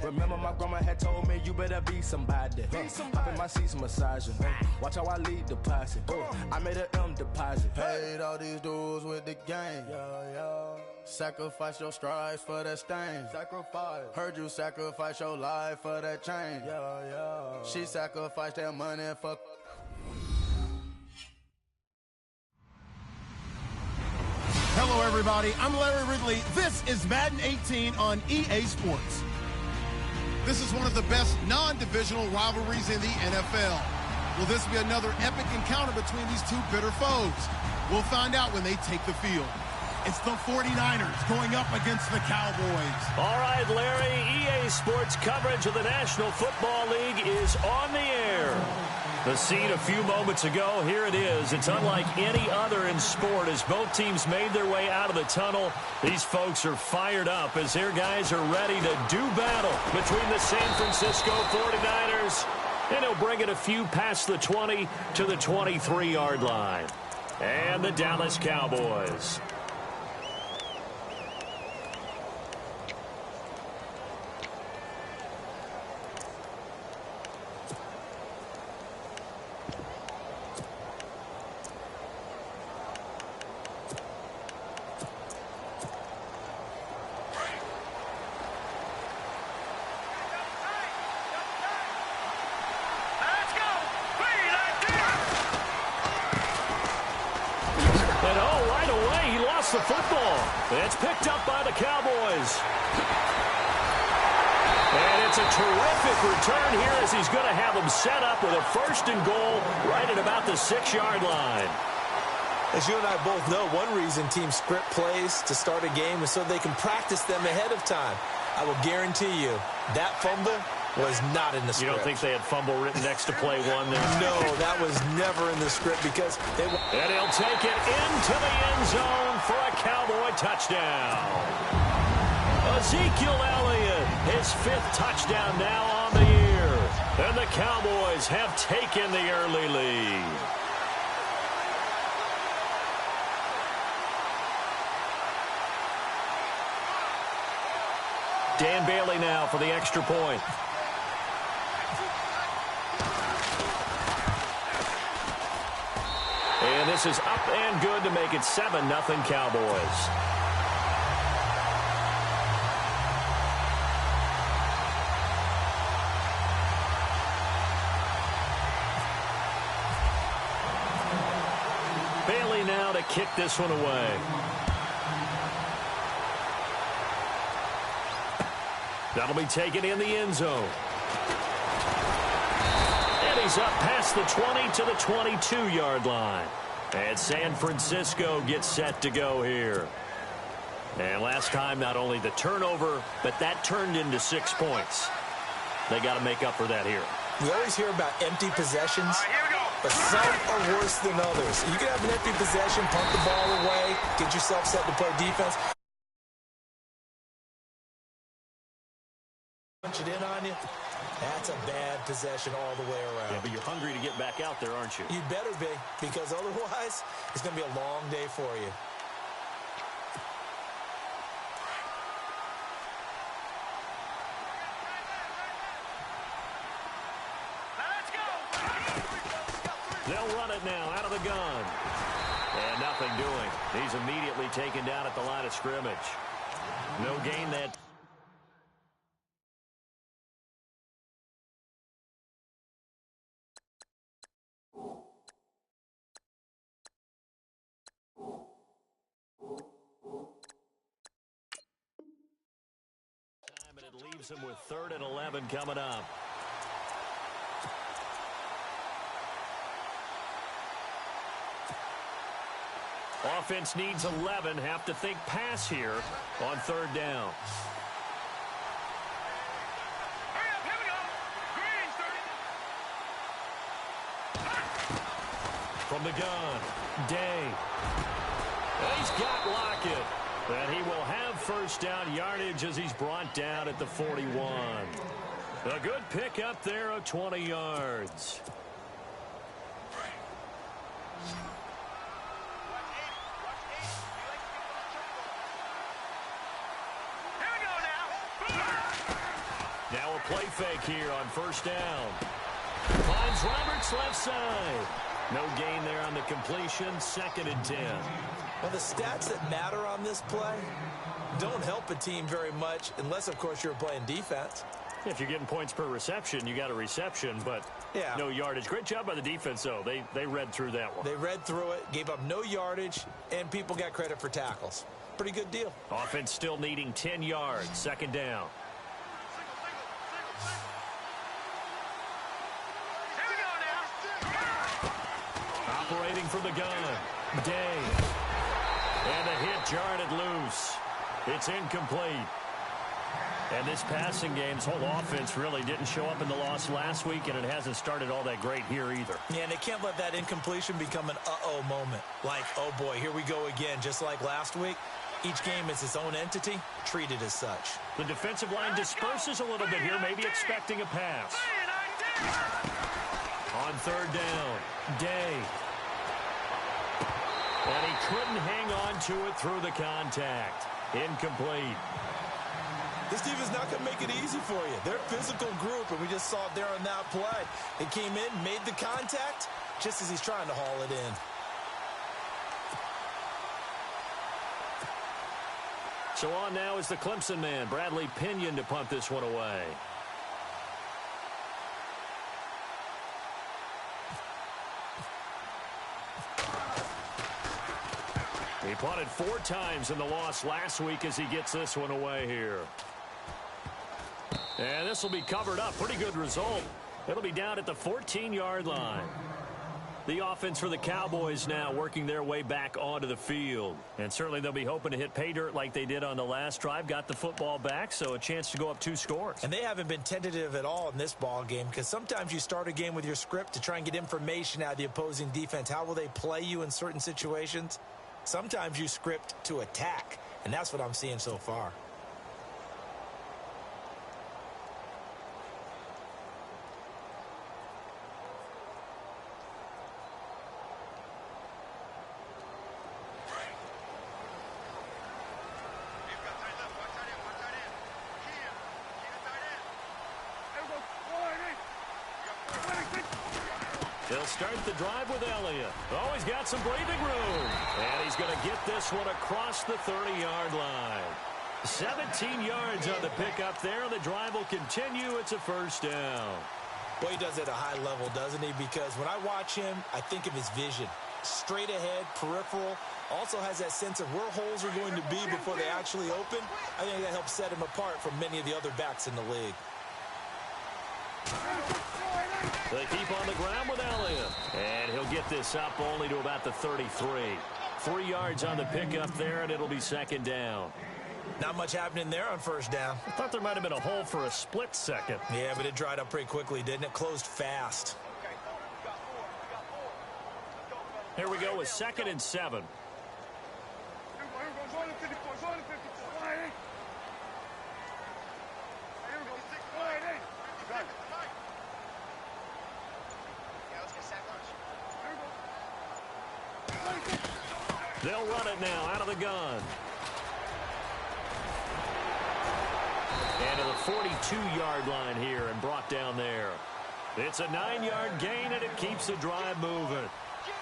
Remember my grandma had told me you better be somebody. Hop in my seats massaging. Watch how I lead the posse. I made an M deposit. Paid all these dudes with the game. Sacrifice your strides for that stain. Sacrifice. Heard you sacrifice your life for that change. She sacrificed that money for. Hello, everybody. I'm Larry Ridley. This is Madden 18 on EA Sports. This is one of the best non-divisional rivalries in the NFL. Will this be another epic encounter between these two bitter foes? We'll find out when they take the field. It's the 49ers going up against the Cowboys. All right, Larry, EA Sports coverage of the National Football League is on the air. The scene a few moments ago, here it is. It's unlike any other in sport as both teams made their way out of the tunnel. These folks are fired up as their guys are ready to do battle between the San Francisco 49ers. And he'll bring it a few past the 20 to the 23-yard line. And the Dallas Cowboys. The football. It's picked up by the Cowboys. And it's a terrific return here as he's going to have them set up with a 1st and goal right at about the 6-yard line. As you and I both know, one reason teams script plays to start a game is so they can practice them ahead of time. I will guarantee you that fumble was not in the script. You don't think they had fumble written next to play one there? No, that was never in the script because they... And he'll take it into the end zone for a Cowboy touchdown. Ezekiel Elliott, his 5th touchdown now on the year. And the Cowboys have taken the early lead. Dan Bailey now for the extra point. And this is up and good to make it 7-0 Cowboys. Bailey now to kick this one away. That'll be taken in the end zone. And he's up past the 20 to the 22-yard line. And San Francisco gets set to go here. And last time, not only the turnover, but that turned into 6 points. They got to make up for that here. We always hear about empty possessions, but some are worse than others. You can have an empty possession, pump the ball away, get yourself set to play defense. Punch it in on you. That's a bad possession all the way around. Yeah, but you're hungry to get back out there, aren't you? You better be, because otherwise it's going to be a long day for you. Let's go! They'll run it now out of the gun. And nothing doing. He's immediately taken down at the line of scrimmage. No gain that. And it leaves him with 3rd and 11 coming up. Offense needs 11. Have to think pass here on 3rd down. From the gun, Day. He's got Lockett. And he will have 1st down yardage as he's brought down at the 41. A good pick up there of 20 yards. they'll play fake here on first down. Finds Roberts left side. No gain there on the completion. 2nd and 10. Well, the stats that matter on this play don't help a team very much unless, of course, you're playing defense. If you're getting points per reception, you got a reception, but no yardage. Great job by the defense, though. They read through that one. They read through it, gave up no yardage, and people got credit for tackles. Pretty good deal. Offense still needing 10 yards. 2nd down. Operating from the gun. Day. And the hit jarred it loose. It's incomplete. And this passing game, this whole offense really didn't show up in the loss last week, and it hasn't started all that great here either. Yeah, and they can't let that incompletion become an uh-oh moment. Like, oh boy, here we go again, just like last week. Each game is its own entity, treated as such. The defensive line disperses a little bit here, maybe expecting a pass. On 3rd down, Day. And he couldn't hang on to it through the contact. Incomplete. This team is not going to make it easy for you. They're a physical group, and we just saw it there on that play. It came in, made the contact, just as he's trying to haul it in. So on now is the Clemson man, Bradley Pinion, to punt this one away. He punted 4 times in the loss last week as he gets this one away here. And this will be covered up. Pretty good result. It'll be down at the 14-yard line. The offense for the Cowboys now working their way back onto the field. And certainly they'll be hoping to hit pay dirt like they did on the last drive. Got the football back, so a chance to go up 2 scores. And they haven't been tentative at all in this ball game, because sometimes you start a game with your script to try and get information out of the opposing defense. How will they play you in certain situations? Sometimes you script to attack, and that's what I'm seeing so far. They'll start the drive with Elliott. Oh, he's got some breathing room. And he's going to get this one across the 30-yard line. 17 yards on the pickup there. The drive will continue. It's a first down. Boy, he does it at a high level, doesn't he? Because when I watch him, I think of his vision. Straight ahead, peripheral. Also has that sense of where holes are going to be before they actually open. I think that helps set him apart from many of the other backs in the league. They keep on the ground with Elliott. And he'll get this up only to about the 33. 3 yards on the pickup there, and it'll be second down. Not much happening there on first down. I thought there might have been a hole for a split second. Yeah, but it dried up pretty quickly, didn't it? Closed fast. Here we go with 2nd and 7. They'll run it now out of the gun. And to the 42-yard line here and brought down there. It's a 9-yard gain, and it keeps the drive moving.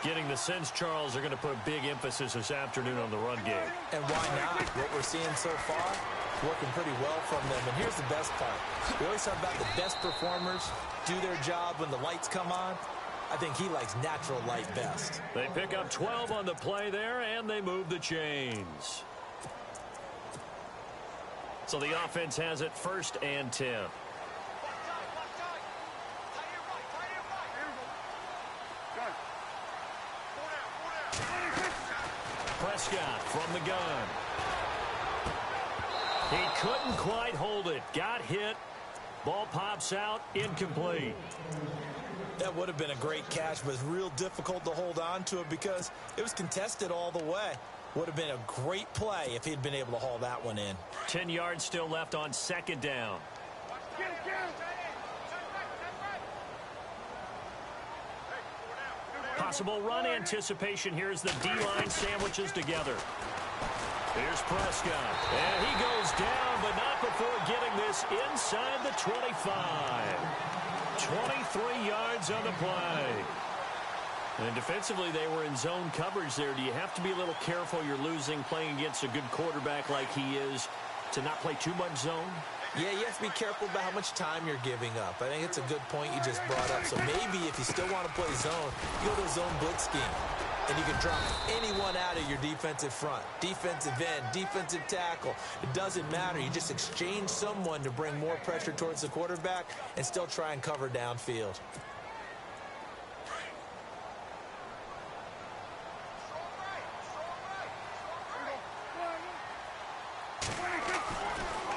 Getting the sense, Charles, are going to put a big emphasis this afternoon on the run game. And why not? What we're seeing so far, working pretty well from them. And here's the best part. We always talk about the best performers do their job when the lights come on. I think he likes natural light best. They pick up 12 on the play there, and they move the chains. So the offense has it 1st and 10. Prescott from the gun. He couldn't quite hold it. Got hit. Ball pops out. Incomplete. That would have been a great catch, but it's real difficult to hold on to it because it was contested all the way. Would have been a great play if he'd been able to haul that one in. 10 yards still left on 2nd down. Possible run anticipation here as the D-line sandwiches together. Here's Prescott. And he goes down, but not before getting this inside the 25. 23 yards on the play. And defensively, they were in zone coverage there. Do you have to be a little careful? You're losing playing against a good quarterback like he is to not play too much zone? Yeah, you have to be careful about how much time you're giving up. I think it's a good point you just brought up. So maybe if you still want to play zone, you go to a zone blitz scheme. And you can drop anyone out of your defensive front. Defensive end, defensive tackle. It doesn't matter. You just exchange someone to bring more pressure towards the quarterback and still try and cover downfield.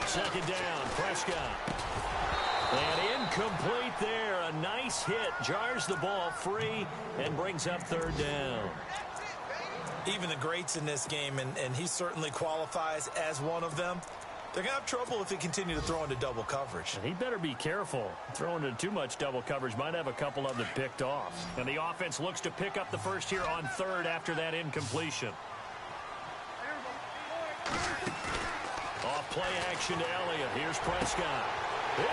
Second down, Prescott. And incomplete there. A nice hit. Jars the ball free and brings up third down. Even the greats in this game, and he certainly qualifies as one of them, they're going to have trouble if they continue to throw into double coverage. And he better be careful. Throwing into too much double coverage might have a couple of them picked off. And the offense looks to pick up the first here on third after that incompletion. Off play action to Elliott. Here's Prescott.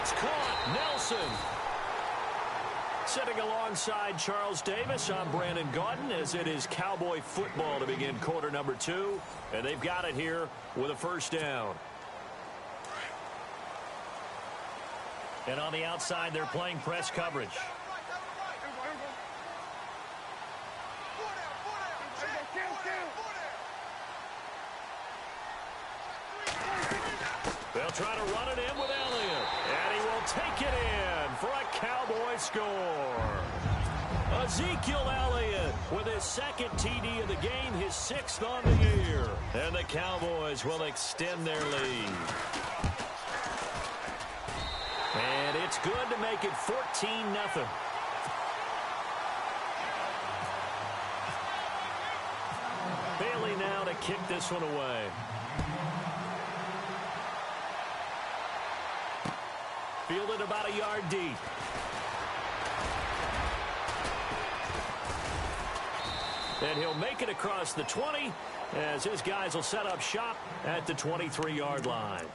It's caught. Nelson. Sitting alongside Charles Davis, I'm Brandon Gaudin as it is Cowboy football to begin quarter number 2. And they've got it here with a first down. And on the outside, they're playing press coverage. They'll try to run it in with Elliott. And he will take it in for a Cowboy score. Ezekiel Elliott with his second TD of the game, his 6th on the year. And the Cowboys will extend their lead. And it's good to make it 14-0. Bailey now to kick this one away. Fielded about a yard deep. And he'll make it across the 20 as his guys will set up shop at the 23-yard line.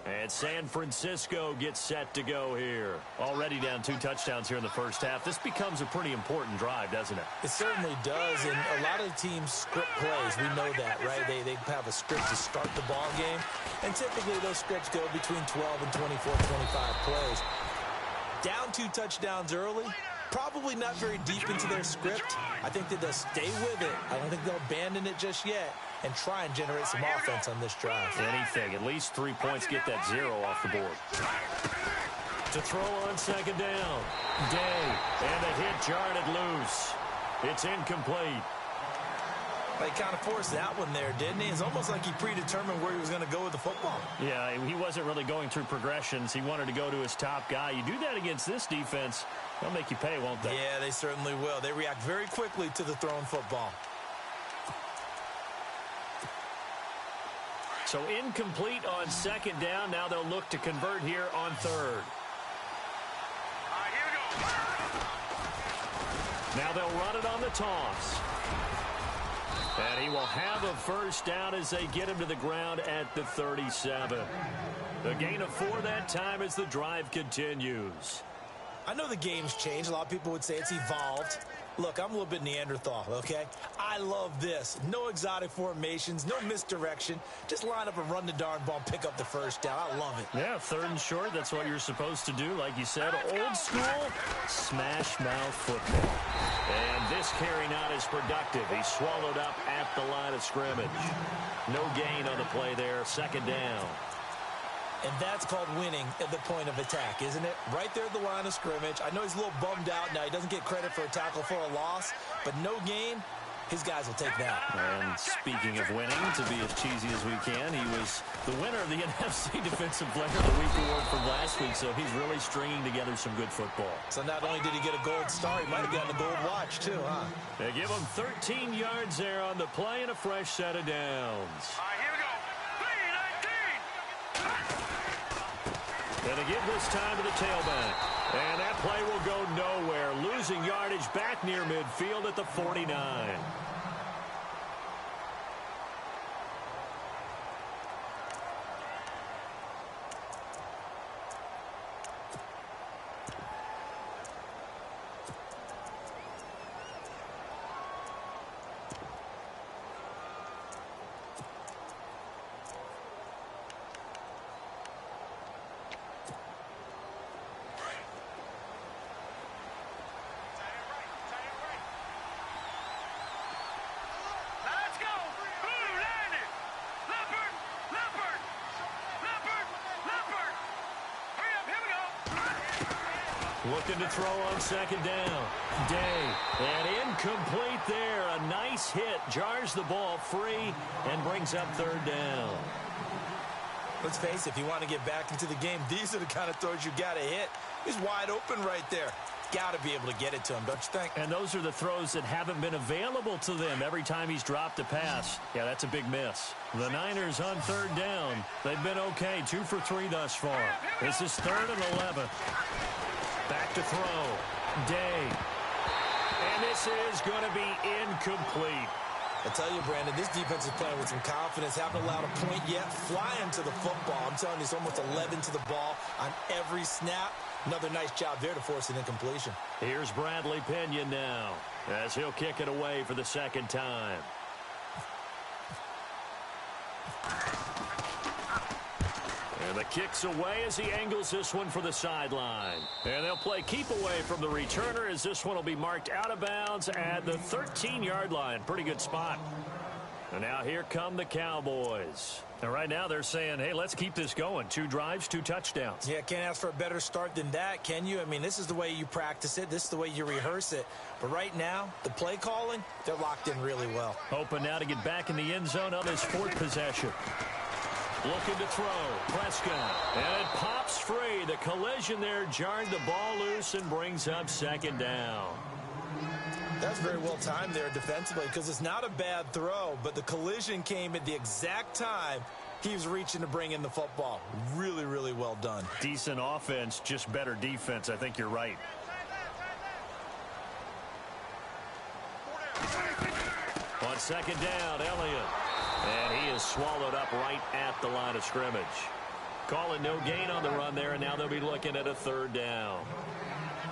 And San Francisco gets set to go here. Already down 2 touchdowns here in the first half. This becomes a pretty important drive, doesn't it? It certainly does, and a lot of teams script plays. We know that, right? They have a script to start the ball game, and typically those scripts go between 12 and 24, 25 plays. Down 2 touchdowns early, probably not very deep into their script. I think that they'll stay with it. I don't think they'll abandon it just yet and try and generate some offense on this drive. Anything. At least 3 points, get that 0 off the board. To throw on second down. Day. And the hit jarred it loose. It's incomplete. They kind of forced that one there, didn't he? It's almost like he predetermined where he was going to go with the football. Yeah, he wasn't really going through progressions. He wanted to go to his top guy. You do that against this defense, they'll make you pay, won't they? Yeah, they certainly will. They react very quickly to the thrown football. So incomplete on second down. Now they'll look to convert here on third. Now they'll run it on the toss. And he will have a first down as they get him to the ground at the 37. The gain of 4 that time as the drive continues. I know the game's changed. A lot of people would say it's evolved. Look, I'm a little bit Neanderthal, okay? I love this. No exotic formations, no misdirection. Just line up and run the darn ball, pick up the first down. I love it. Yeah, 3rd and short, that's what you're supposed to do. Like you said, old school, smash mouth football. And this carry not as productive. He's swallowed up at the line of scrimmage. No gain on the play there, 2nd down. And that's called winning at the point of attack, isn't it? Right there at the line of scrimmage. I know he's a little bummed out now. He doesn't get credit for a tackle for a loss, but no gain, his guys will take that. And speaking of winning, to be as cheesy as we can, he was the winner of the NFC Defensive Player of the Week award from last week, so he's really stringing together some good football. So not only did he get a gold star, he might have gotten a gold watch too, huh? They give him 13 yards there on the play and a fresh set of downs. All right, here we go. And they give this time to the tailback. And that play will go nowhere. Losing yardage back near midfield at the 49. Looking to throw on second down. Day. And incomplete there. A nice hit. Jars the ball free and brings up third down. Let's face it, if you want to get back into the game, these are the kind of throws you got to hit. He's wide open right there. Got to be able to get it to him, don't you think? And those are the throws that haven't been available to them every time he's dropped a pass. Yeah, that's a big miss. The Niners on third down. They've been okay. 2 for 3 thus far. This is 3rd and 11. Back to throw. Day. And this is going to be incomplete. I tell you, Brandon, this defense is playing with some confidence. Haven't allowed a point yet. Flying to the football. I'm telling you, it's almost 11 to the ball on every snap. Another nice job there to force an incompletion. Here's Bradley Pinion now as he'll kick it away for the second time. And the kick's away as he angles this one for the sideline. And they'll play keep away from the returner as this one will be marked out of bounds at the 13-yard line. Pretty good spot. And now here come the Cowboys. And right now they're saying, hey, let's keep this going. 2 drives, 2 touchdowns. Yeah, can't ask for a better start than that, can you? I mean, this is the way you practice it. This is the way you rehearse it. But right now, the play calling, they're locked in really well. Hoping now to get back in the end zone on his 4th possession. Looking to throw. Prescott. And it pops free. The collision there jarred the ball loose and brings up second down. That's very well timed there defensively because it's not a bad throw, but the collision came at the exact time he was reaching to bring in the football. Really, really well done. Decent offense, just better defense. I think you're right. On second down, Elliott. And he is swallowed up right at the line of scrimmage. Call it no gain on the run there, and now they'll be looking at a 3rd down.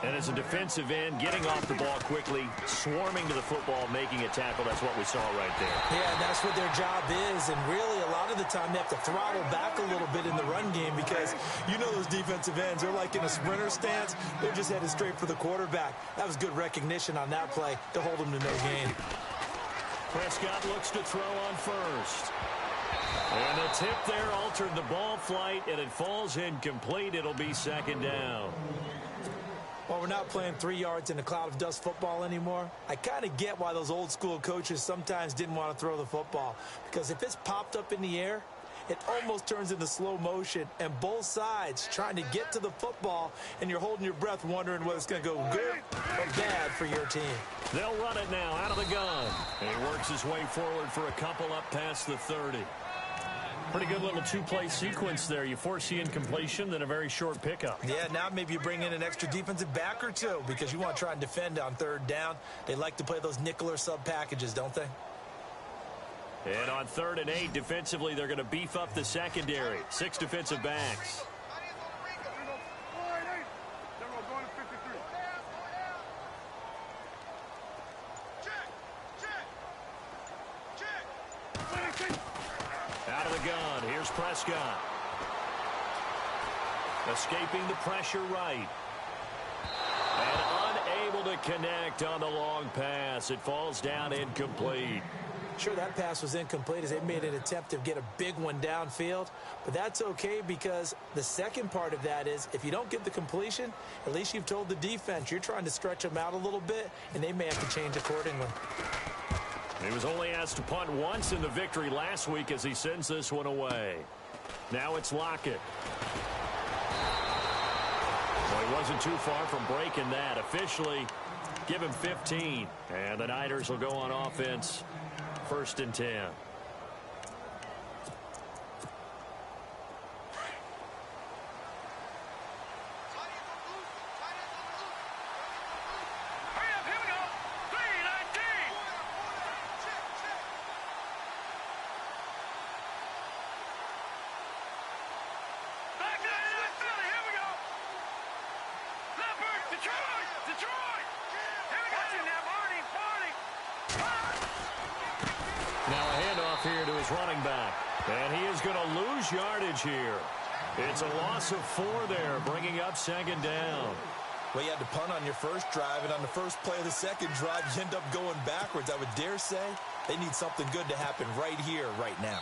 And as a defensive end, getting off the ball quickly, swarming to the football, making a tackle. That's what we saw right there. Yeah, that's what their job is. And really, a lot of the time, they have to throttle back a little bit in the run game because you know those defensive ends, they're like in a sprinter stance. They're just headed straight for the quarterback. That was good recognition on that play to hold them to no gain. Prescott looks to throw on first. And the tip there altered the ball flight, and it falls incomplete. It'll be second down. Well, we're not playing 3 yards in a cloud of dust football anymore. I kind of get why those old school coaches sometimes didn't want to throw the football. Because if it's popped up in the air, it almost turns into slow motion. And both sides trying to get to the football, and you're holding your breath wondering whether it's going to go good or bad for your team. They'll run it now out of the gun. And he works his way forward for a couple up past the 30. Pretty good little 2-play sequence there. You force the incompletion, then a very short pickup. Yeah, now maybe you bring in an extra defensive back or 2 because you want to try and defend on 3rd down. They like to play those nickel or sub packages, don't they? And on 3rd and 8, defensively, they're going to beef up the secondary. 6 defensive backs. Out of the gun, here's Prescott. Escaping the pressure right. And unable to connect on the long pass. It falls down incomplete. Sure, that pass was incomplete as they made an attempt to get a big one downfield. But that's okay because the second part of that is if you don't get the completion, at least you've told the defense you're trying to stretch them out a little bit, and they may have to change accordingly. He was only asked to punt once in the victory last week as he sends this one away. Now it's Lockett. Well, he wasn't too far from breaking that. Officially, give him 15. And the Niners will go on offense. 1st and 10. Now a handoff here to his running back. And he is going to lose yardage here. It's a loss of 4 there, bringing up second down. Well, you had to punt on your first drive, and on the first play of the second drive, you end up going backwards. I would dare say they need something good to happen right here, right now.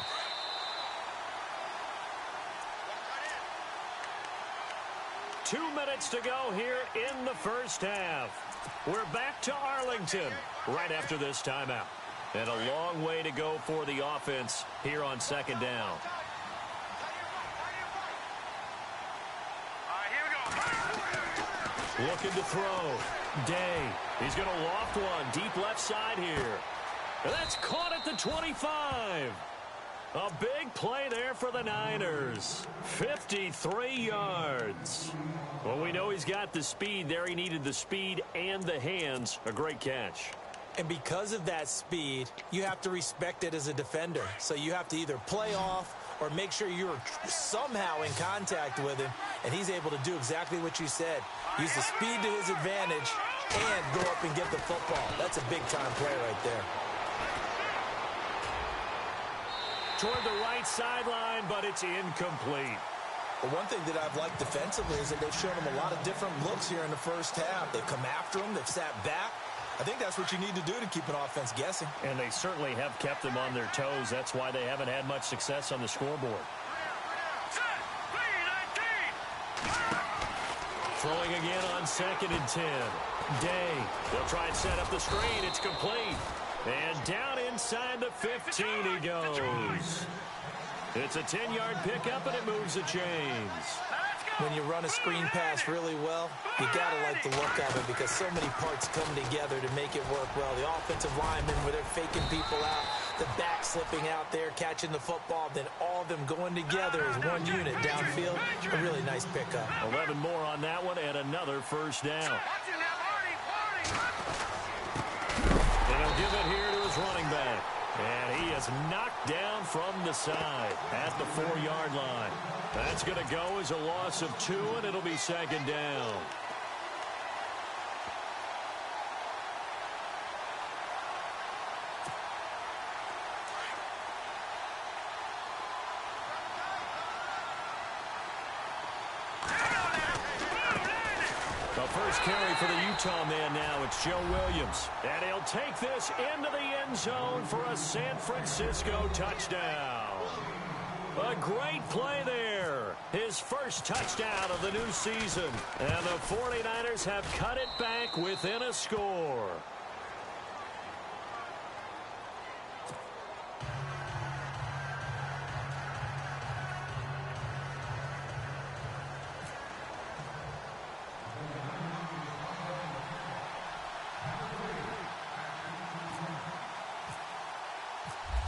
Two minutes to go here in the first half. We're back to Arlington right after this timeout. And a long way to go for the offense here on second down. Looking to throw. Day. He's going to loft one. Deep left side here. And that's caught at the 25. A big play there for the Niners. 53 yards. Well, we know he's got the speed there. He needed the speed and the hands. A great catch. And because of that speed, you have to respect it as a defender. So you have to either play off or make sure you're somehow in contact with him, and he's able to do exactly what you said. Use the speed to his advantage and go up and get the football. That's a big-time play right there. Toward the right sideline, but it's incomplete. But one thing that I've liked defensively is that they've shown him a lot of different looks here in the first half. They've come after him. They've sat back. I think that's what you need to do to keep an offense guessing. And they certainly have kept them on their toes. That's why they haven't had much success on the scoreboard. Throwing again on 2nd and 10. Day. They'll try and set up the screen. It's complete. And down inside the 15 he goes. It's a 10-yard pickup, and it moves the chains. When you run a screen pass really well, you got to like the look of it because so many parts come together to make it work well. The offensive linemen, where they're faking people out, the back slipping out there, catching the football, then all of them going together as one unit downfield. A really nice pickup. 11 more on that one and another first down. And he'll give it here to his running back. And he is knocked down from the side at the 4-yard line. That's going to go as a loss of 2, and it'll be second down. The first carry for the Utah man now, it's Joe Williams. And he'll take this into the end zone for a San Francisco touchdown. A great play there. His first touchdown of the new season. And the 49ers have cut it back within a score.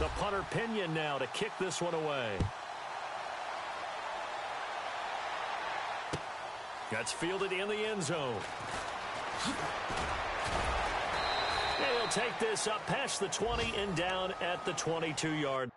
The punter Pinion now to kick this one away. That's fielded in the end zone. And he'll take this up past the 20 and down at the 22-yard.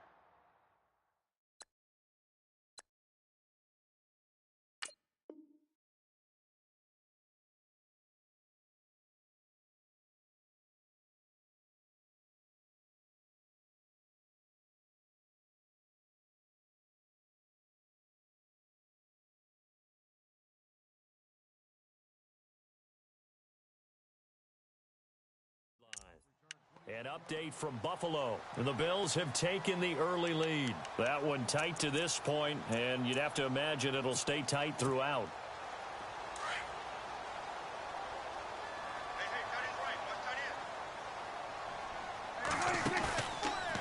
An update from Buffalo. The Bills have taken the early lead. That one tight to this point, and you'd have to imagine it'll stay tight throughout.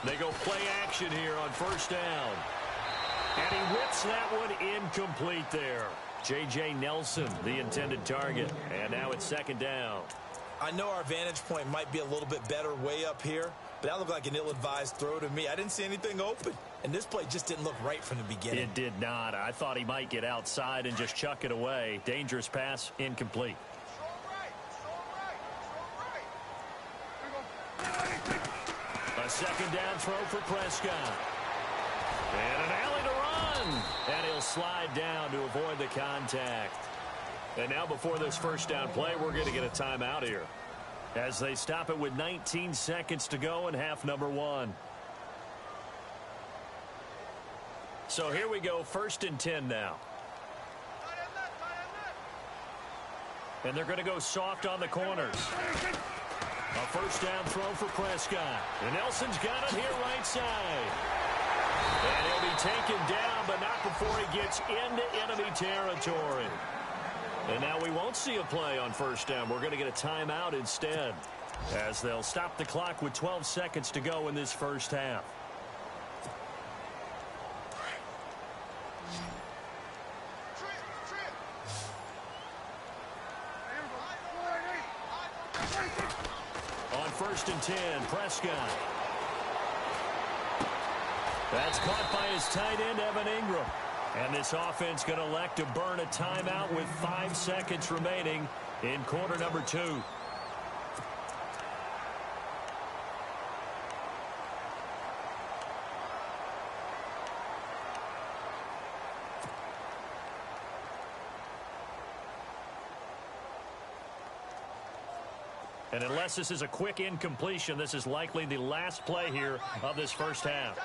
They go play action here on first down. And he whips that one incomplete there. J.J. Nelson, the intended target. And now it's second down. I know our vantage point might be a little bit better way up here, but that looked like an ill-advised throw to me. I didn't see anything open, and this play just didn't look right from the beginning. It did not. I thought he might get outside and just chuck it away. Dangerous pass, incomplete. A second down throw for Prescott. And an alley to run. And he'll slide down to avoid the contact. And now before this first down play, we're going to get a timeout here, as they stop it with 19 seconds to go in half number 1. So here we go, 1st and 10 now. And they're going to go soft on the corners. A first down throw for Prescott. And Nelson's got it here right side. And he'll be taken down, but not before he gets into enemy territory. And now we won't see a play on first down. We're going to get a timeout instead, as they'll stop the clock with 12 seconds to go in this first half. On 1st and 10, Prescott. That's caught by his tight end, Evan Ingram. And this offense going to elect to burn a timeout with 5 seconds remaining in quarter number 2. And unless this is a quick incompletion, this is likely the last play here of this first half.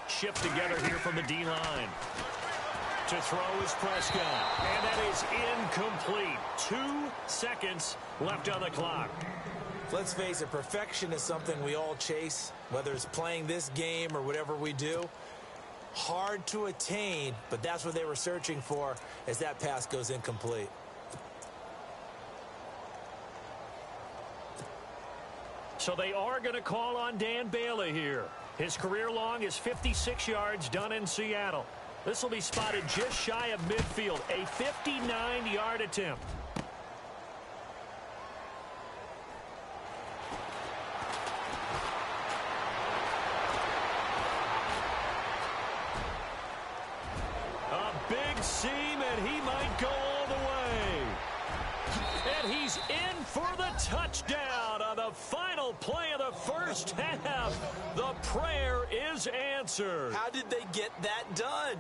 Shift together here from the D-line. To throw is Prescott. And that is incomplete. 2 seconds left on the clock. Let's face it, perfection is something we all chase, whether it's playing this game or whatever we do. Hard to attain, but that's what they were searching for as that pass goes incomplete. So they are going to call on Dan Bailey here. His career long is 56 yards done in Seattle. This will be spotted just shy of midfield, a 59-yard attempt. A big seam, and he might go all the way. And he's in for the touchdown on the final play of the first half. The prayer is answered. How did they get that done?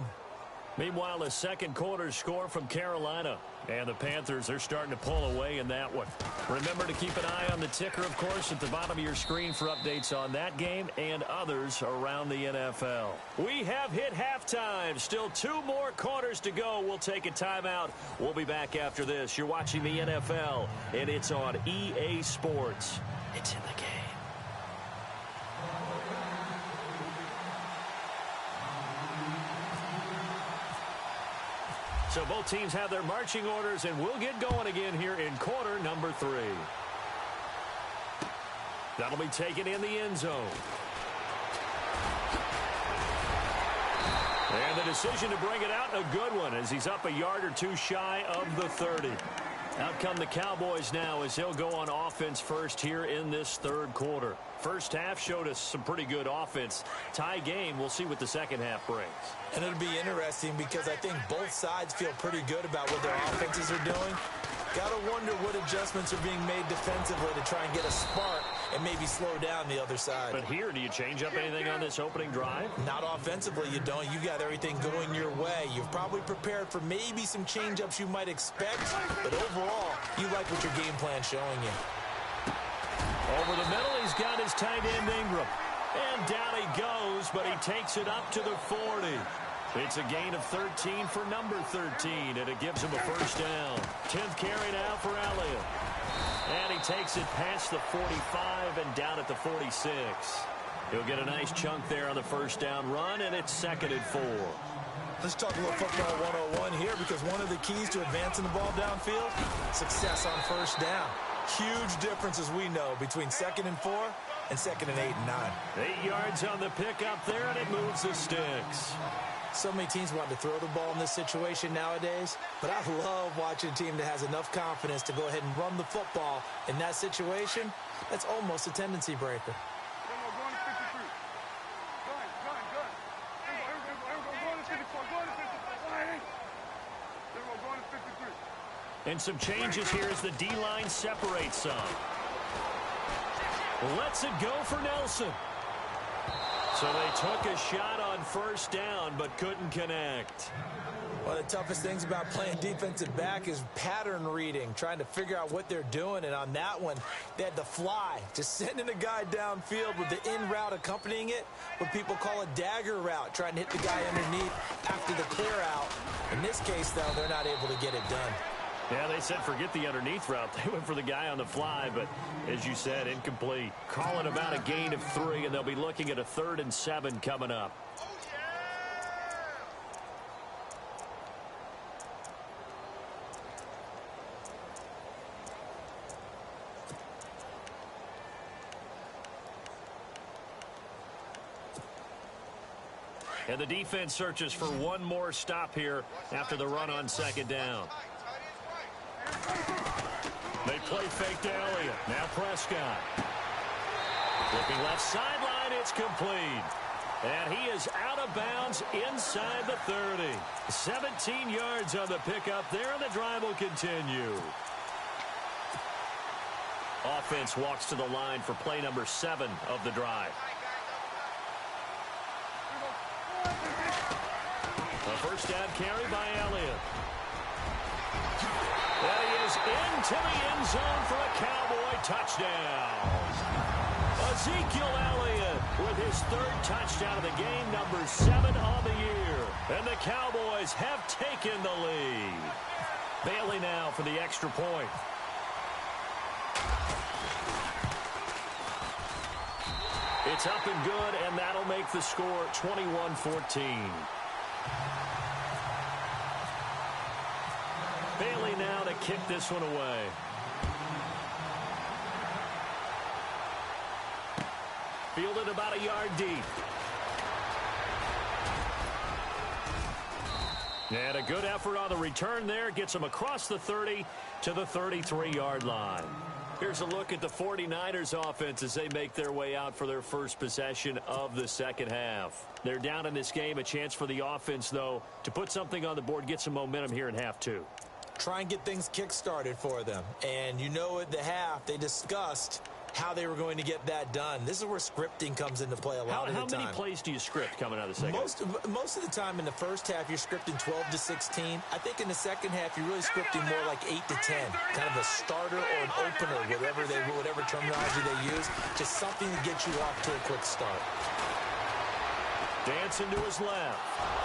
Meanwhile, a second quarter score from Carolina. And the Panthers are starting to pull away in that one. Remember to keep an eye on the ticker, of course, at the bottom of your screen for updates on that game and others around the NFL. We have hit halftime. Still 2 more quarters to go. We'll take a timeout. We'll be back after this. You're watching the NFL, and it's on EA Sports. It's in the game. So both teams have their marching orders, and we'll get going again here in quarter number 3. That'll be taken in the end zone. And the decision to bring it out, a good one, as he's up a yard or 2 shy of the 30. Out come the Cowboys now as they'll go on offense first here in this third quarter. First half showed us some pretty good offense. Tie game, we'll see what the second half brings. And it'll be interesting because I think both sides feel pretty good about what their offenses are doing. Gotta wonder what adjustments are being made defensively to try and get a spark and maybe slow down the other side. But here, do you change up anything on this opening drive? Not offensively, you don't. You got everything going your way. You've probably prepared for maybe some change-ups you might expect, but overall, you like what your game plan's showing you. Over the middle, he's got his tight end Ingram. And down he goes, but he takes it up to the 40. It's a gain of 13 for number 13, and it gives him a first down. 10th carry now for Elliott. And he takes it past the 45 and down at the 46. He'll get a nice chunk there on the first down run, and it's 2nd and 4. Let's talk a little football 101 here, because one of the keys to advancing the ball downfield, success on first down. Huge difference, as we know, between 2nd and 4 and 2nd and 8 and 9. 8 yards on the pickup there, and it moves the sticks. So many teams want to throw the ball in this situation nowadays, but I love watching a team that has enough confidence to go ahead and run the football in that situation. That's almost a tendency breaker. And some changes here as the D-line separates some. Lets it go for Nelson. So they took a shot on first down, but couldn't connect. One of the toughest things about playing defensive back is pattern reading, trying to figure out what they're doing. And on that one, they had to fly, just sending a guy downfield with the in route accompanying it, what people call a dagger route, trying to hit the guy underneath after the clear out. In this case, though, they're not able to get it done. Yeah, they said forget the underneath route. They went for the guy on the fly, but as you said, incomplete. Call it about a gain of 3, and they'll be looking at a 3rd and 7 coming up. And the defense searches for one more stop here after the run on 2nd down. They play fake to Elliott. Now Prescott. Flipping left sideline, it's complete. And he is out of bounds inside the 30. 17 yards on the pickup there, and the drive will continue. Offense walks to the line for play number 7 of the drive. A first down carry by Elliott. And he is into the end zone for a Cowboy touchdown. Ezekiel Elliott with his 3rd touchdown of the game, number 7 on the year. And the Cowboys have taken the lead. Bailey now for the extra point. It's up and good, and that'll make the score 21-14. Bailey now to kick this one away. Fielded about a yard deep. And a good effort on the return there. Gets him across the 30 to the 33-yard line. Here's a look at the 49ers offense as they make their way out for their first possession of the second half. They're down in this game. A chance for the offense, though, to put something on the board, get some momentum here in half 2. Try and get things kick-started for them. And you know at the half, they discussed how they were going to get that done. This is where scripting comes into play a lot of the time. How many plays do you script coming out of the second half? Most of the time in the first half, you're scripting 12 to 16. I think in the second half, you're really scripting more like 8 to 10. Kind of a starter or an opener, whatever terminology they use. Just something to get you off to a quick start. Dancing to his left.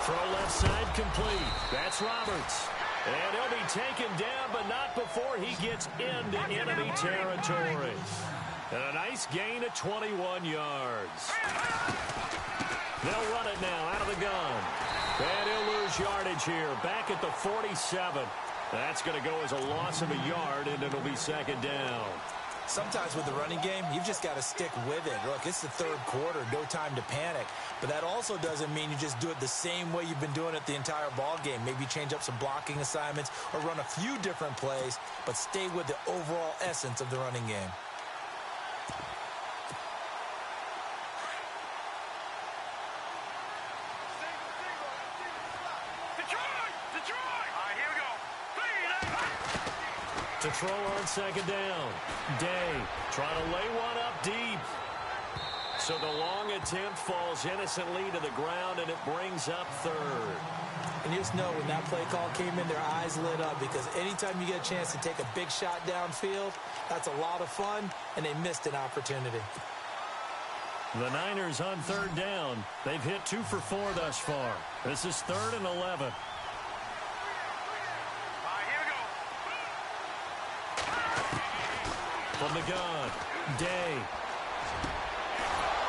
Throw left side complete. That's Roberts. And he'll be taken down, but not before he gets into enemy territory. And a nice gain of 21 yards. They'll run it now out of the gun. And he'll lose yardage here. Back at the 47. That's going to go as a loss of a yard, and it'll be 2nd down. Sometimes with the running game, you've just got to stick with it. Look, it's the 3rd quarter, no time to panic. But that also doesn't mean you just do it the same way you've been doing it the entire ball game. Maybe change up some blocking assignments or run a few different plays, but stay with the overall essence of the running game. To throw on 2nd down. Day trying to lay one up deep. So the long attempt falls innocently to the ground, and it brings up 3rd. And you just know when that play call came in, their eyes lit up, because anytime you get a chance to take a big shot downfield, that's a lot of fun, and they missed an opportunity. The Niners on 3rd down. They've hit 2 for 4 thus far. This is 3rd and 11. From the gun, Day.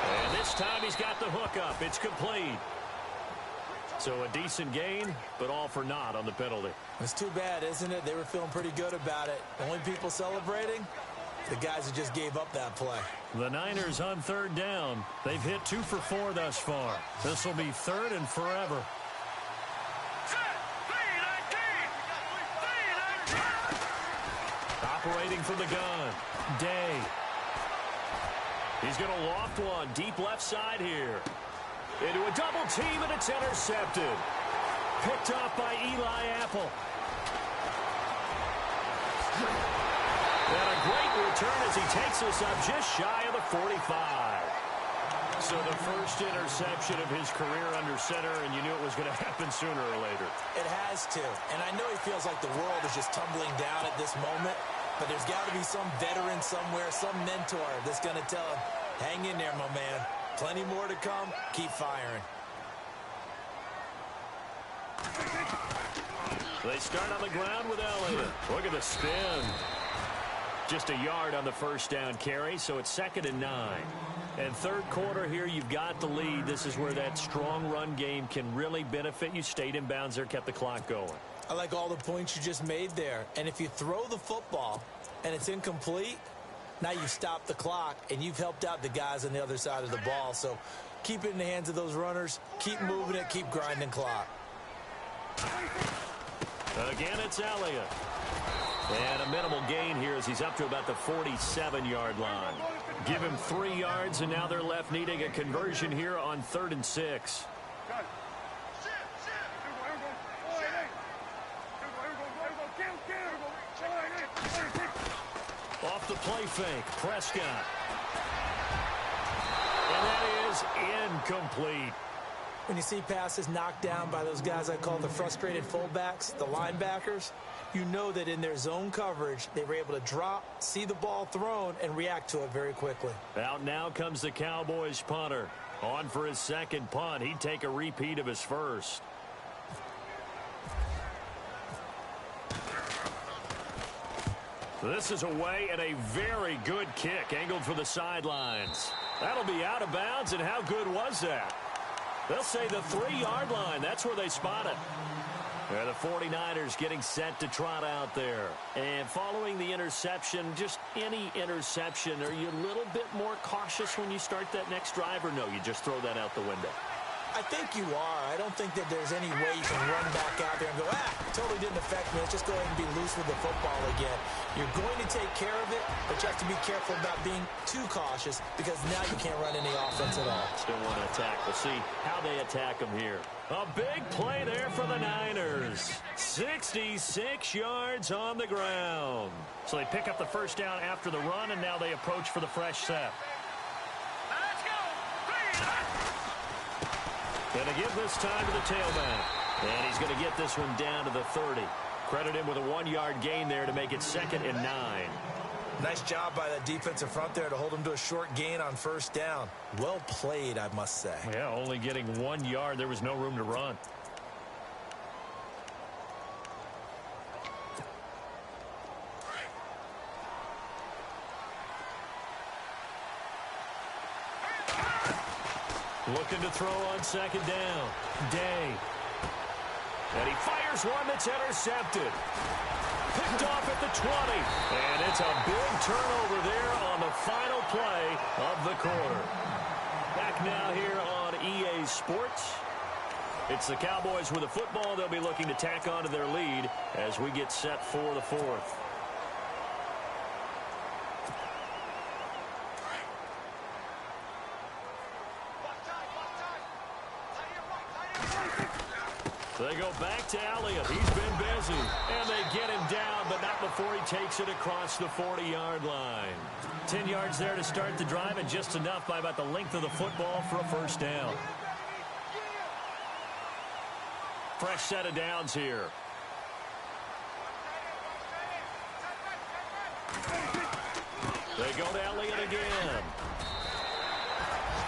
And this time he's got the hook up. It's complete. So a decent gain, but all for naught on the penalty. It's too bad, isn't it? They were feeling pretty good about it. The only people celebrating, the guys who just gave up that play. The Niners on 3rd down. They've hit 2 for 4 thus far. This will be 3rd and forever. Operating from the gun, Day. He's going to loft one deep left side here. Into a double team, and it's intercepted. Picked off by Eli Apple. And a great return as he takes us up just shy of the 45. So the first interception of his career under center, and you knew it was going to happen sooner or later. It has to. And I know he feels like the world is just tumbling down at this moment, but there's got to be some veteran somewhere, some mentor that's going to tell him, hang in there, my man. Plenty more to come. Keep firing. They start on the ground with Elliott. Look at the spin. Just a yard on the first down carry, so it's 2nd and 9. And third quarter here, you've got the lead. This is where that strong run game can really benefit you. Stayed in bounds there, kept the clock going. I like all the points you just made there. And if you throw the football and it's incomplete, now you've stopped the clock and you've helped out the guys on the other side of the ball. So keep it in the hands of those runners. Keep moving it. Keep grinding clock. Again, it's Elliott. And a minimal gain here as he's up to about the 47-yard line. Give him 3 yards, and now they're left needing a conversion here on 3rd and 6. Off the play fake, Prescott. And that is incomplete. When you see passes knocked down by those guys I call the frustrated fullbacks, the linebackers, you know that in their zone coverage, they were able to drop, see the ball thrown, and react to it very quickly. Out now comes the Cowboys punter. On for his second punt. He'd take a repeat of his first. This is away and a very good kick, angled for the sidelines. That'll be out of bounds, and how good was that? They'll say the 3-yard line. That's where they spot it. The 49ers getting set to trot out there. And following the interception, just any interception, are you a little bit more cautious when you start that next drive, or no, you just throw that out the window? I think you are. I don't think that there's any way you can run back out there and go, totally didn't affect me. Let's just go ahead and be loose with the football again. You're going to take care of it, but you have to be careful about being too cautious because now you can't run any offense at all. Still want to attack. We'll see how they attack them here. A big play there for the Niners. 66 yards on the ground. So they pick up the first down after the run, and now they approach for the fresh set. Going to give this time to the tailback. And he's going to get this one down to the 30. Credit him with a 1-yard gain there to make it 2nd and 9. Nice job by that defensive front there to hold him to a short gain on first down. Well played, I must say. Yeah, only getting 1 yard. There was no room to run. Looking to throw on 2nd down. Day. And he fires one that's intercepted. Picked off at the 20. And it's a big turnover there on the final play of the quarter. Back now here on EA Sports. It's the Cowboys with the football. They'll be looking to tack onto their lead as we get set for the 4th. They go back to Elliott. He's been busy. And they get him down, but not before he takes it across the 40-yard line. 10 yards there to start the drive, and just enough by about the length of the football for a first down. Fresh set of downs here. They go to Elliott again.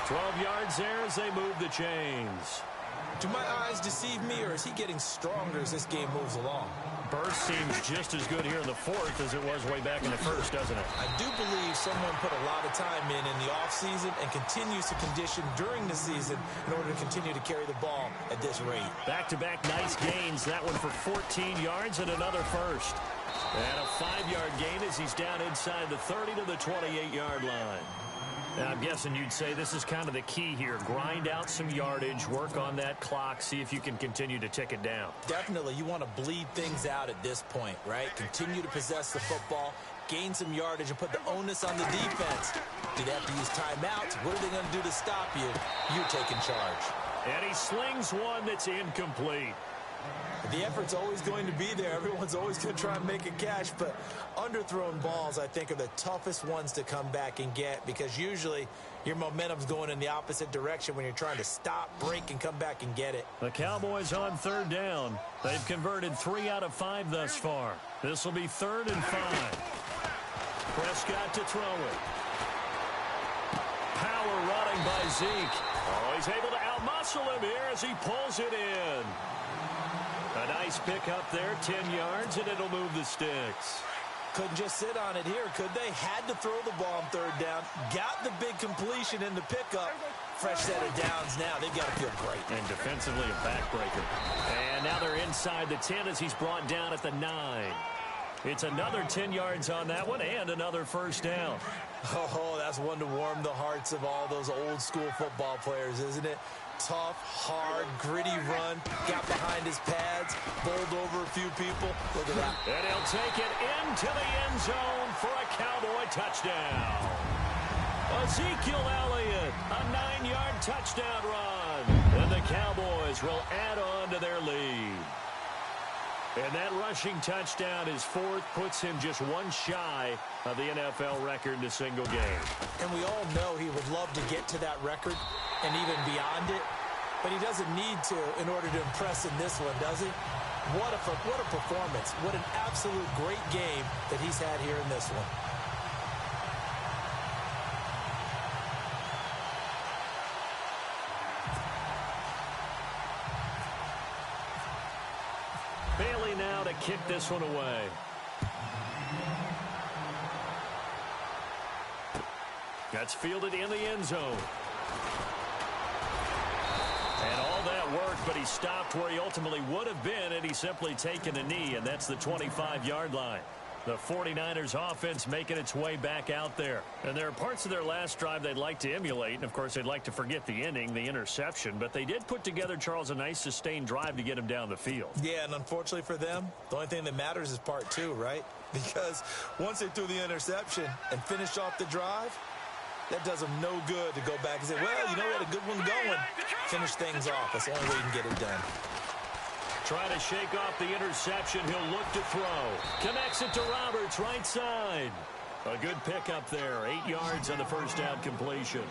12 yards there as they move the chains. Do my eyes deceive me, or is he getting stronger as this game moves along? Burst seems just as good here in the 4th as it was way back in the 1st, doesn't it? I do believe someone put a lot of time in the offseason and continues to condition during the season in order to continue to carry the ball at this rate. Back-to-back nice gains. That one for 14 yards and another first. And a 5-yard gain as he's down inside the 30 to the 28-yard line. Now, I'm guessing you'd say this is kind of the key here. Grind out some yardage, work on that clock, see if you can continue to tick it down. Definitely. You want to bleed things out at this point, right? Continue to possess the football, gain some yardage, and put the onus on the defense. Do they have to use timeouts? What are they going to do to stop you? You're taking charge. And he slings one that's incomplete. The effort's always going to be there. Everyone's always going to try and make a catch, but underthrown balls, I think, are the toughest ones to come back and get because usually your momentum's going in the opposite direction when you're trying to stop, break, and come back and get it. The Cowboys on third down. They've converted 3 out of 5 thus far. This will be 3rd and 5. Prescott to throw it. Power running by Zeke. Oh, he's able to outmuscle him here as he pulls it in. A nice pick up there, 10 yards, and it'll move the sticks. Couldn't just sit on it here, could they? Had to throw the ball on third down. Got the big completion in the pickup. Fresh set of downs now. They've got to feel great. And defensively a backbreaker. And now they're inside the 10 as he's brought down at the 9. It's another 10 yards on that one and another first down. Oh, that's one to warm the hearts of all those old school football players, isn't it? Tough, hard, gritty run. Got behind his pads, bowled over a few people. Look at that. And he'll take it into the end zone for a Cowboy touchdown. Ezekiel Elliott, a 9-yard touchdown run. And the Cowboys will add on to their lead. And that rushing touchdown, his 4th, puts him just one shy of the NFL record in a single game. And we all know he would love to get to that record and even beyond it, but he doesn't need to in order to impress in this one, does he? What a performance. What an absolute great game that he's had here in this one. Bailey now to kick this one away. That's fielded in the end zone. And all that worked, but he stopped where he ultimately would have been, and he's simply taken a knee, and that's the 25-yard line. The 49ers offense making its way back out there. And there are parts of their last drive they'd like to emulate. And, of course, they'd like to forget the inning, the interception. But they did put together, Charles, a nice sustained drive to get him down the field. Yeah, and unfortunately for them, the only thing that matters is part 2, right? Because once they threw the interception and finished off the drive, that does them no good to go back and say, well, you know, we had a good one going. Finish things off. That's the only way you can get it done. Trying to shake off the interception. He'll look to throw. Connects it to Roberts, right side. A good pickup there. 8 yards on the first down completion.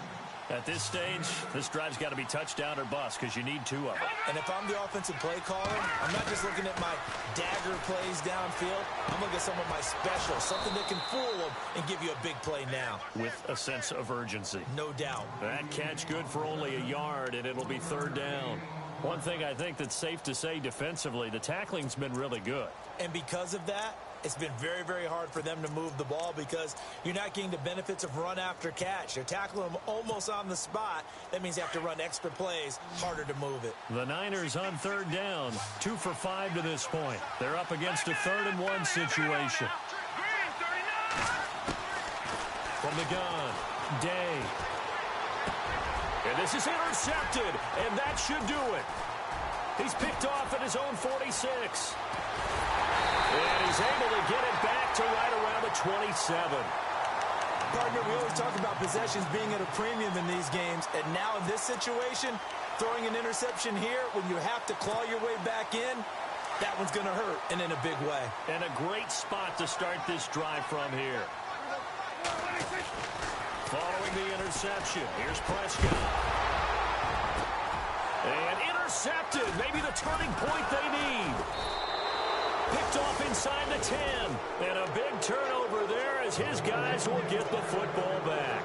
At this stage, this drive's got to be touchdown or bust because you need 2 of them. And if I'm the offensive play caller, I'm not just looking at my dagger plays downfield. I'm looking at some of my specials, something that can fool them and give you a big play now. With a sense of urgency. No doubt. That catch good for only a yard, and it'll be 3rd down. One thing I think that's safe to say defensively, the tackling's been really good. And because of that, it's been very, very hard for them to move the ball because you're not getting the benefits of run after catch. You're tackling them almost on the spot. That means you have to run extra plays, harder to move it. The Niners on 3rd down, 2 for 5 to this point. They're up against a 3rd and 1 situation. From the gun, Day. And this is intercepted, and that should do it. He's picked off at his own 46. And he's able to get it back to right around the 27. Partner, we always talk about possessions being at a premium in these games, and now in this situation, throwing an interception here when you have to claw your way back in, that one's going to hurt, and in a big way. And a great spot to start this drive from here. Following the interception, here's Prescott. And intercepted, maybe the turning point they need. Picked off inside the 10. And a big turnover there as his guys will get the football back.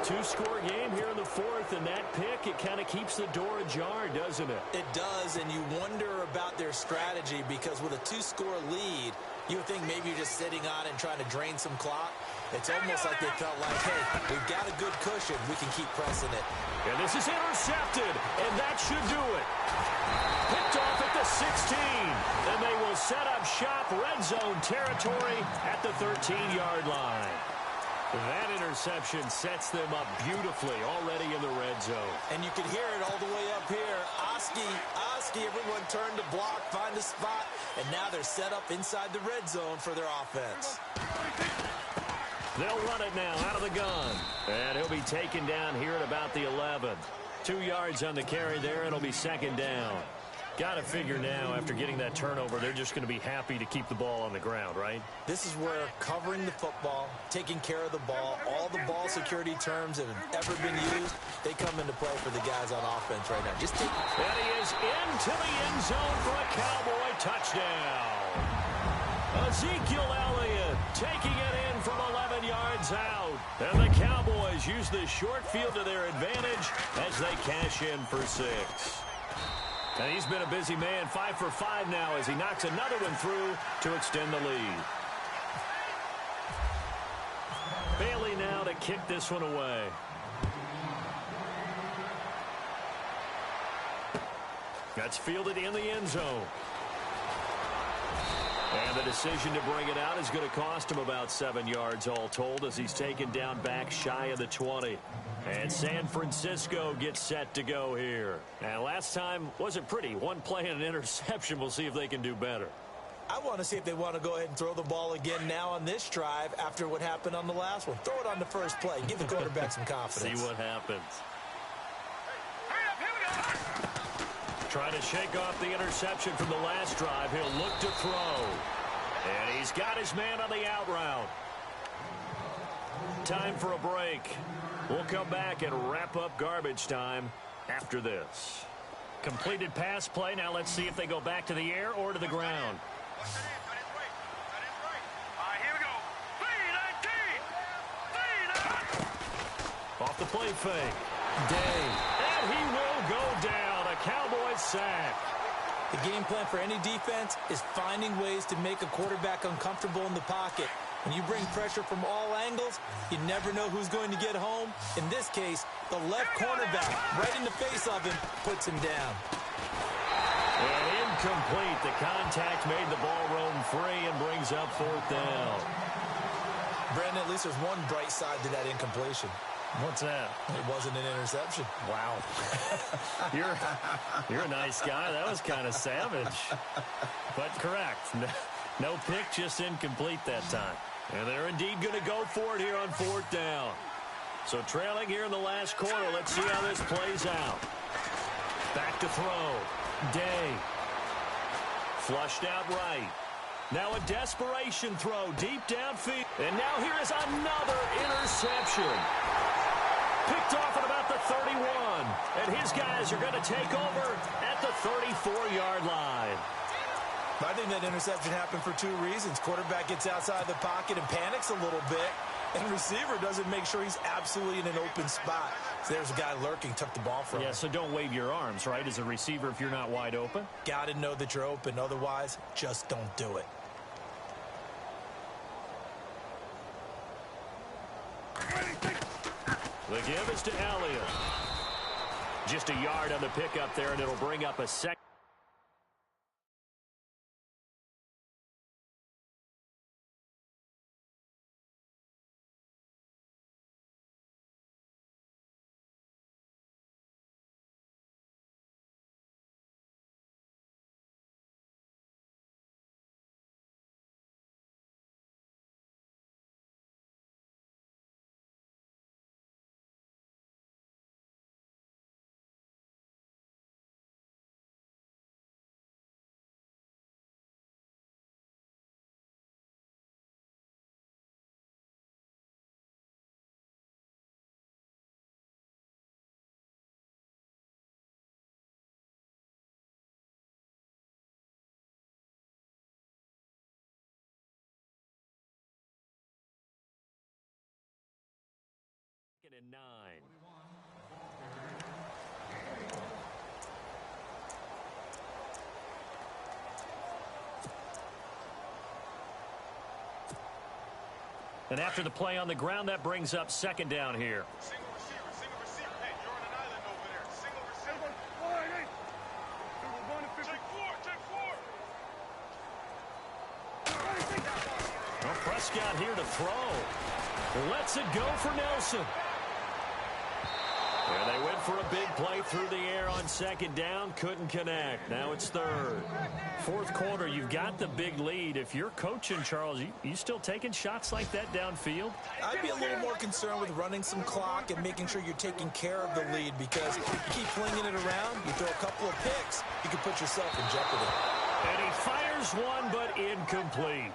2-score game here in the 4th, and that pick, it kind of keeps the door ajar, doesn't it? It does, and you wonder about their strategy because with a 2-score lead, you would think maybe you're just sitting on it and trying to drain some clock. It's almost like they felt like, hey, we've got a good cushion. We can keep pressing it. And this is intercepted, and that should do it. Picked off at the 16, and they will set up shop red zone territory at the 13-yard line. That interception sets them up beautifully already in the red zone. And you can hear it all the way up here. Oski, everyone turned to block, find a spot, and now they're set up inside the red zone for their offense. They'll run it now out of the gun. And he'll be taken down here at about the 11. 2 yards on the carry there. It'll be 2nd down. Got to figure now, after getting that turnover, they're just going to be happy to keep the ball on the ground, right? This is where covering the football, taking care of the ball, all the ball security terms that have ever been used, they come into play for the guys on offense right now. Just take. And he is into the end zone for a Cowboy touchdown. Ezekiel Elliott taking it in from 11 yards out. And the Cowboys use this short field to their advantage as they cash in for 6. And he's been a busy man, 5 for 5 now as he knocks another one through to extend the lead. Bailey now to kick this one away. That's fielded in the end zone. And the decision to bring it out is going to cost him about 7 yards all told as he's taken down back shy of the 20. And San Francisco gets set to go here. And last time wasn't pretty. One play and an interception. We'll see if they can do better. I want to see if they want to go ahead and throw the ball again now on this drive after what happened on the last one. Throw it on the first play. Give the quarterback some confidence. See what happens. Trying to shake off the interception from the last drive. He'll look to throw. And he's got his man on the out route. Time for a break. We'll come back and wrap up garbage time after this. Completed pass play. Now let's see if they go back to the air or to the ground. Off the play fake. Day. And he will go down. A Cowboys sack. The game plan for any defense is finding ways to make a quarterback uncomfortable in the pocket. When you bring pressure from all angles, you never know who's going to get home. In this case, the left cornerback, right in the face of him, puts him down. And incomplete. The contact made the ball roam free and brings up 4th down. Brandon, at least there's one bright side to that incompletion. What's that? It wasn't an interception. Wow. You're a nice guy. That was kind of savage. But correct. No pick, just incomplete that time. And they're indeed going to go for it here on 4th down. So trailing here in the last quarter. Let's see how this plays out. Back to throw. Day. Flushed out right. Now a desperation throw deep downfield. And now here is another interception. Picked off at about the 31. And his guys are going to take over at the 34-yard line. I think that interception happened for 2 reasons. Quarterback gets outside the pocket and panics a little bit. And receiver doesn't make sure he's absolutely in an open spot. So there's a guy lurking, took the ball from him. Yeah, so don't wave your arms, right, as a receiver if you're not wide open? Got to know that you're open. Otherwise, just don't do it. The give is to Elliott. Just a yard on the pickup there, and it'll bring up a second. And 9. And after the play on the ground, that brings up 2nd down here. Single receiver. Hey, you're on an island over there. Single receiver. Take 4. Well, Prescott here to throw. Lets it go for Nelson. There they went for a big play through the air on second down. Couldn't connect. Now it's third. Fourth quarter, you've got the big lead. If you're coaching, Charles, you still taking shots like that downfield? I'd be a little more concerned with running some clock and making sure you're taking care of the lead, because you keep flinging it around, you throw a couple of picks, you can put yourself in jeopardy. And he fires one, but incomplete.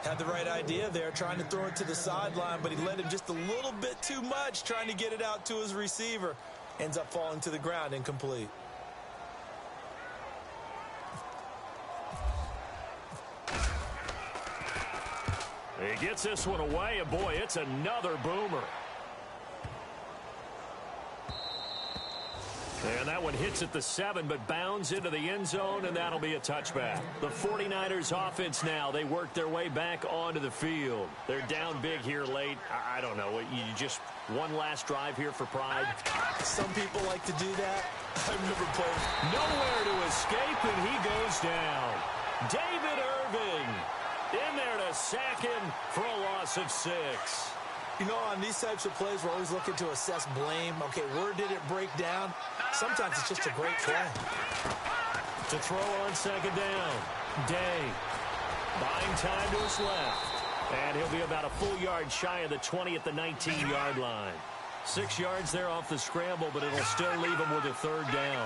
Had the right idea there, trying to throw it to the sideline, but he led him just a little bit too much, trying to get it out to his receiver. Ends up falling to the ground, incomplete. He gets this one away, and boy, it's another boomer. And that one hits at the 7, but bounds into the end zone, and that'll be a touchback. The 49ers offense now, they work their way back onto the field. They're down big here late. I don't know. You just one last drive here for pride. Some people like to do that. I've never played. Nowhere to escape, and he goes down. David Irving in there to sack him for a loss of 6. You know, on these types of plays, we're always looking to assess blame. Okay, where did it break down? Sometimes it's just a great play. To throw on second down. Day buying time to his left. And he'll be about a full yard shy of the 20 at the 19-yard line. 6 yards there off the scramble, but it'll still leave him with a third down.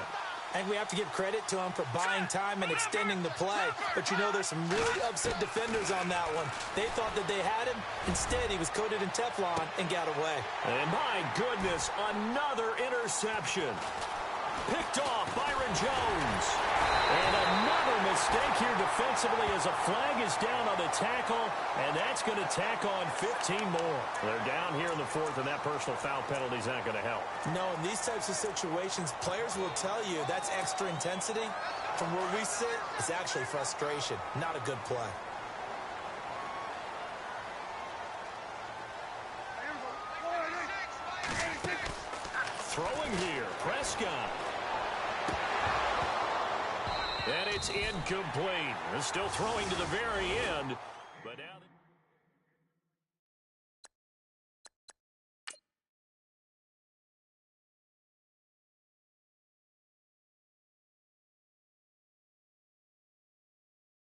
I think we have to give credit to him for buying time and extending the play. But, you know, there's some really upset defenders on that one. They thought that they had him. Instead, he was coated in Teflon and got away. And my goodness, another interception. Picked off Byron Jones. And another mistake here defensively as a flag is down on the tackle, and that's going to tack on 15 more. They're down here in the fourth, and that personal foul penalty is not going to help. No, in these types of situations, players will tell you that's extra intensity. From where we sit, it's actually frustration, not a good play. Throwing here, Prescott. And it's incomplete. They're still throwing to the very end, but now